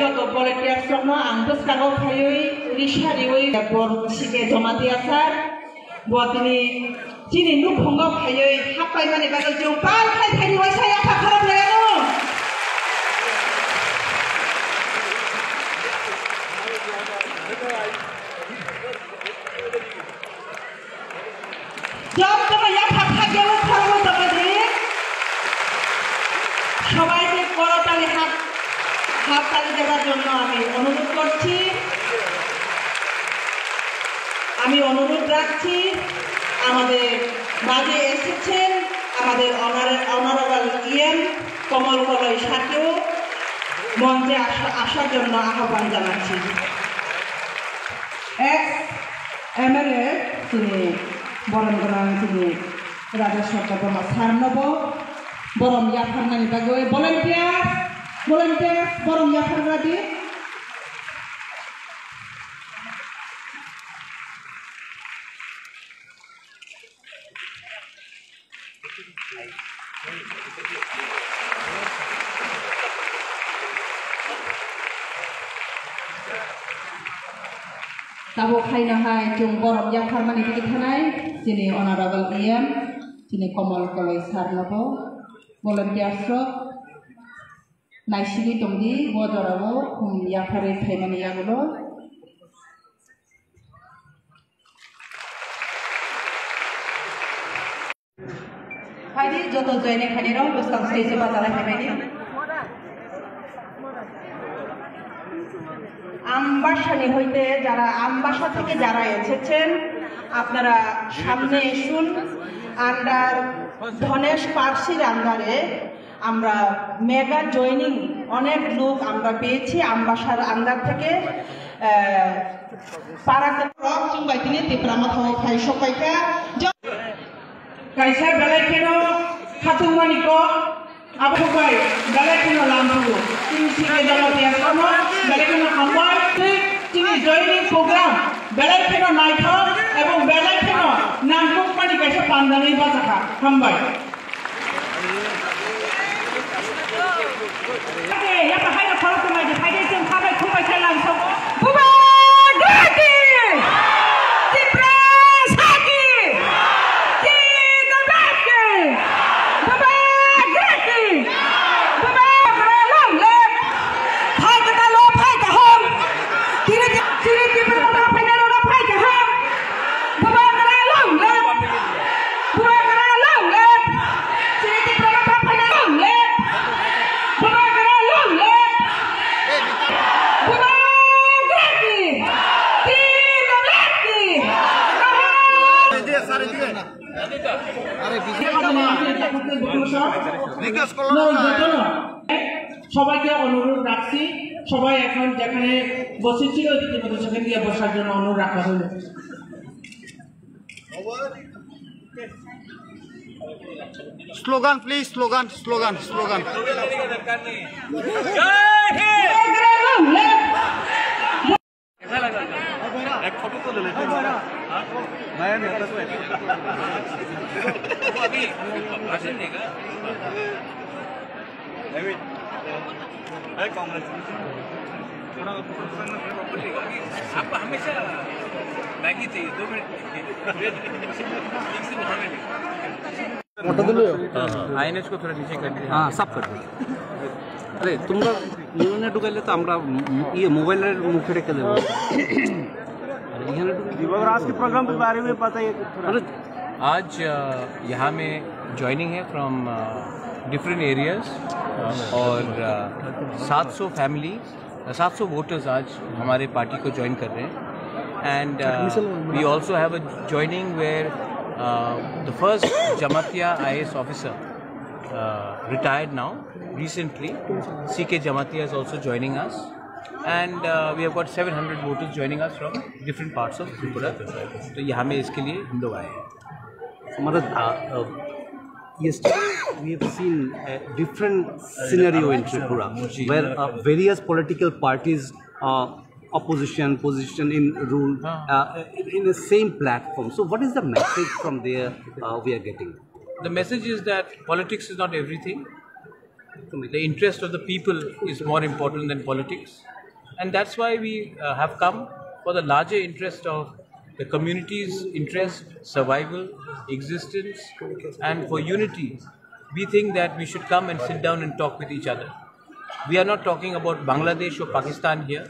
যত ভলেন্টিয়ার জন্য আন্তস কাগজ খাইই রিসারিওই বরসিকে জমা দিয়া স্যার বদিনি চিনি নুক ভঙ্গ খাইই হাপাই মানে বাদল জौ পাল খাই খাইনি হইছে আফা খারাপ লাগানো জব তো ইয়া ফাফা গেল খরব তবে সবাইকে করতালি হাততালি দেওয়ার জন্য আমি অনুরোধ করছি আমি অনুরোধ রাখছি আমাদের মাঝে এসেছেন আমাদের অনারেবল ইএম কমল কলই সাথেও মঞ্চে আসার জন্য আহ্বান জানাচ্ছি এক্স এমএলএ তিনি বরণ তিনি রাজস্ব বর্মা সারনব বরম ইয়াফারনানি বাগৈ ভলেন্টিয়ার বরম ইয়াফারনাদি Tabo khaina hai jung borom yafarmani diki thanai jini honorable EM jini Komal Koloi Sarnobo volunteer sok naisigi tongdi bodorabo yafare thaimani yagulo haidi joto joine khaniro bostang stage bazara khaimani আমবাসানি হইতে যারা আমবাসা থেকে যারা এসেছেন আপনারা সামনে আসুন under ধনেশ পার্সির আন্ডারে আমরা মেগা জয়েনিং অনেক লোক আমরা পেয়েছি আমবাসার আন্ডার থেকে পারাতে রক চুংবাই তিনি তিপ্রামা থাও খাই সকাইকা কাইসা বেলাইকেনো খাতুমানিকো আবুবাই বেলাইকেনো লামবু তিনি সিগে জলতিয়া সামো বেলাইকেনো হামবাই তিনি জয়েনিং প্রোগ্রাম বেলাইকেনো নাইথো এবং বেলাইকেনো নামকুমানি কাইসা পান্দানি বাজাখা হামবাই ya pa hai na phalo ko mai hai dei chung khabai khu bai chalang so buba dati tipra saki ti na bakke buba dati buba kra long le phai ka lo phai ka hom tiri tipra na phai na lo phai ka hom buba kra long le buba kra long le tiri tipra na phai na long le buba kra long le সবাইকে অনুরোধ রাখছি, সবাই এখন যেখানে বসেছিল রীতিমতো সেখানে গিয়ে বসার জন্য অনুরোধ রাখা হলো। Slogan please, slogan slogan slogan. एक फोटो तो ले लेते हैं नया नेता को अभी भाषण देगा कांग्रेस आपको हमेशा मैगी चाहिए 2 मिनट आईएनएच को थोड़ा नीचे कर दिया। हाँ सब कर दो। अरे তোমরা ইউনে ঢুকাইলে তো আমরা ये মোবাইলের মুখে রেখে দেব। दिवस के प्रोग्राम के बारे में पता है? आज यहाँ में ज्वाइनिंग है फ्रॉम डिफरेंट एरियाज और 700 फैमिली 700 वोटर्स आज हमारे पार्टी को ज्वाइन कर रहे हैं and we also have a joining where the first Jamatia IAS officer retired now recently. CK Jamatia is also joining us and we have got 700 voters joining us from different parts of Tripura. तो यहाँ में इसके लिए हम लोग आए हैं। Yesterday we have seen a different scenario in Tripura where various political parties opposition position in rule in the same platform. So what is the message from there we are getting? The message is that politics is not everything. The interest of the people is more important than politics, and that's why we have come for the larger interest of the community's interest, survival, existence, and for unity. We think that we should come and sit down and talk with each other. We are not talking about Bangladesh or Pakistan here.